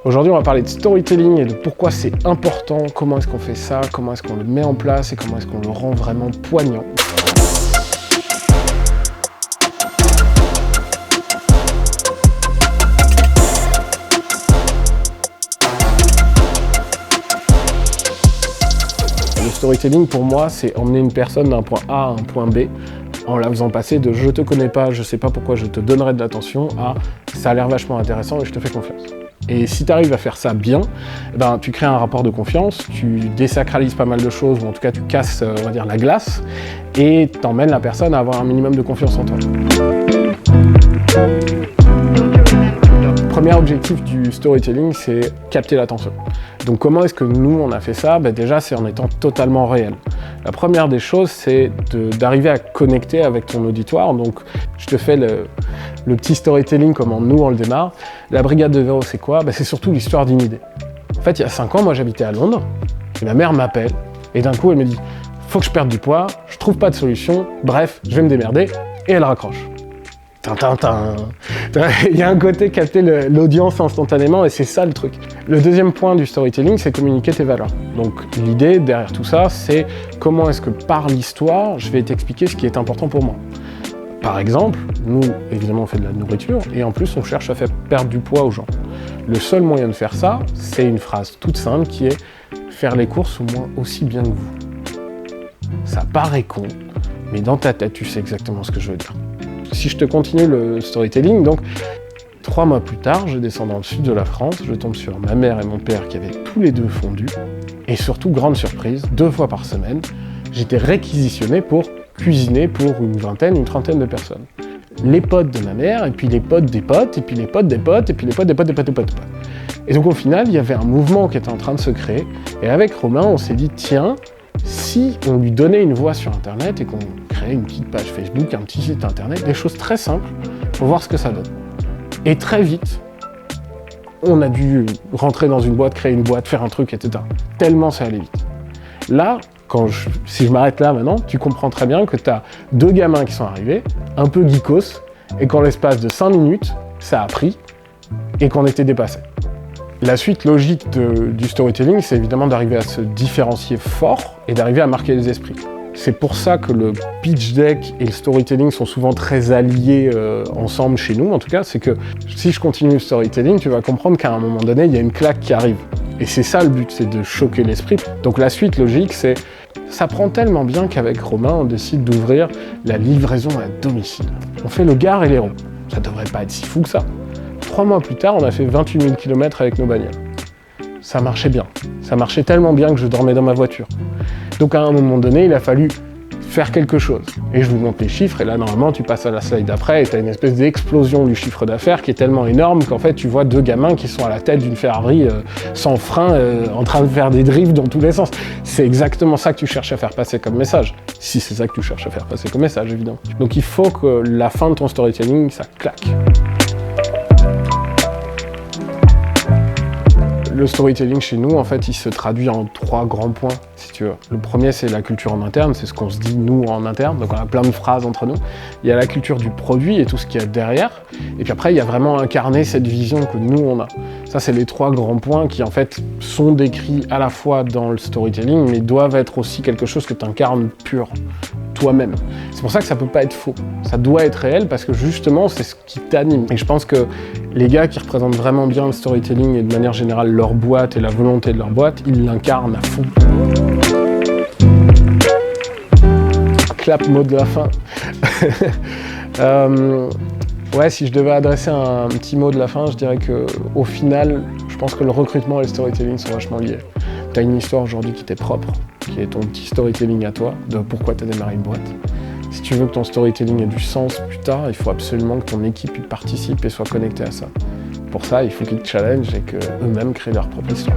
Aujourd'hui, on va parler de storytelling et de pourquoi c'est important, comment est-ce qu'on fait ça, comment est-ce qu'on le met en place et comment est-ce qu'on le rend vraiment poignant. Le storytelling, pour moi, c'est emmener une personne d'un point A à un point B en la faisant passer de « je te connais pas, je sais pas pourquoi je te donnerai de l'attention » à « ça a l'air vachement intéressant et je te fais confiance ». Et si tu arrives à faire ça bien, ben, tu crées un rapport de confiance, tu désacralises pas mal de choses, ou en tout cas tu casses on va dire, la glace, et t'emmènes la personne à avoir un minimum de confiance en toi. Le premier objectif du storytelling, c'est capter l'attention. Donc comment est-ce que nous, on a fait ça? Déjà, c'est en étant totalement réel. La première des choses, c'est d'arriver à connecter avec ton auditoire. Donc je te fais le petit storytelling, comment nous, on le démarre. La brigade de Véro, c'est quoi? C'est surtout l'histoire d'une idée. En fait, il y a 5 ans, moi, j'habitais à Londres, et ma mère m'appelle, et d'un coup, elle me dit « faut que je perde du poids, je trouve pas de solution, bref, je vais me démerder », et elle raccroche. Il y a un côté capter l'audience instantanément et c'est ça le truc. Le deuxième point du storytelling, c'est communiquer tes valeurs. Donc l'idée derrière tout ça, c'est comment est-ce que par l'histoire, je vais t'expliquer ce qui est important pour moi. Par exemple, nous, évidemment, on fait de la nourriture et en plus, on cherche à faire perdre du poids aux gens. Le seul moyen de faire ça, c'est une phrase toute simple qui est « faire les courses au moins aussi bien que vous ». Ça paraît con, mais dans ta tête, tu sais exactement ce que je veux dire. Si je te continue le storytelling, donc 3 mois plus tard, je descends dans le sud de la France, je tombe sur ma mère et mon père qui avaient tous les deux fondu, et surtout, grande surprise, 2 fois par semaine, j'étais réquisitionné pour cuisiner pour une vingtaine, une trentaine de personnes. Les potes de ma mère, et puis les potes des potes, et puis les potes des potes, et puis les potes des potes des potes des potes. Et donc au final, il y avait un mouvement qui était en train de se créer, et avec Romain, on s'est dit, tiens, si on lui donnait une voix sur Internet et qu'on créait une petite page Facebook, un petit site Internet, des choses très simples pour voir ce que ça donne. Et très vite, on a dû rentrer dans une boîte, créer une boîte, faire un truc, etc. Tellement ça allait vite. Là, si je m'arrête là maintenant, tu comprends très bien que tu as 2 gamins qui sont arrivés, un peu geekos, et qu'en l'espace de 5 minutes, ça a pris, et qu'on était dépassé. La suite logique du storytelling, c'est évidemment d'arriver à se différencier fort et d'arriver à marquer les esprits. C'est pour ça que le pitch deck et le storytelling sont souvent très alliés ensemble chez nous, en tout cas, c'est que si je continue le storytelling, tu vas comprendre qu'à un moment donné, il y a une claque qui arrive. Et c'est ça le but, c'est de choquer l'esprit. Donc la suite logique, c'est ça prend tellement bien qu'avec Romain, on décide d'ouvrir la livraison à domicile. On fait le Gare et l'Hérault. Ça devrait pas être si fou que ça. 3 mois plus tard, on a fait 28 000 km avec nos bagnoles. Ça marchait bien. Ça marchait tellement bien que je dormais dans ma voiture. Donc à un moment donné, il a fallu faire quelque chose. Et je vous montre les chiffres, et là, normalement, tu passes à la slide d'après, et tu as une espèce d'explosion du chiffre d'affaires qui est tellement énorme qu'en fait, tu vois 2 gamins qui sont à la tête d'une Ferrari sans frein, en train de faire des drifts dans tous les sens. C'est exactement ça que tu cherches à faire passer comme message. Si c'est ça que tu cherches à faire passer comme message, évidemment. Donc il faut que la fin de ton storytelling, ça claque. Le storytelling chez nous, en fait, il se traduit en 3 grands points, si tu veux. Le premier, c'est la culture en interne, c'est ce qu'on se dit, nous, en interne. Donc, on a plein de phrases entre nous. Il y a la culture du produit et tout ce qu'il y a derrière. Et puis après, il y a vraiment incarner cette vision que nous, on a. Ça, c'est les 3 grands points qui, en fait, sont décrits à la fois dans le storytelling, mais doivent être aussi quelque chose que tu incarnes pur, toi-même. C'est pour ça que ça peut pas être faux. Ça doit être réel parce que, justement, c'est ce qui t'anime. Et je pense que les gars qui représentent vraiment bien le storytelling et de manière générale leur boîte et la volonté de leur boîte, ils l'incarnent à fond. Clap, mot de la fin. Ouais, si je devais adresser un petit mot de la fin, je dirais qu'au final, je pense que le recrutement et le storytelling sont vachement liés. Tu as une histoire aujourd'hui qui t'est propre, qui est ton petit storytelling à toi, de pourquoi tu as démarré une boîte. Si tu veux que ton storytelling ait du sens plus tard, il faut absolument que ton équipe y participe et soit connectée à ça. Pour ça, il faut qu'ils te challengent et qu'eux-mêmes créent leur propre histoire.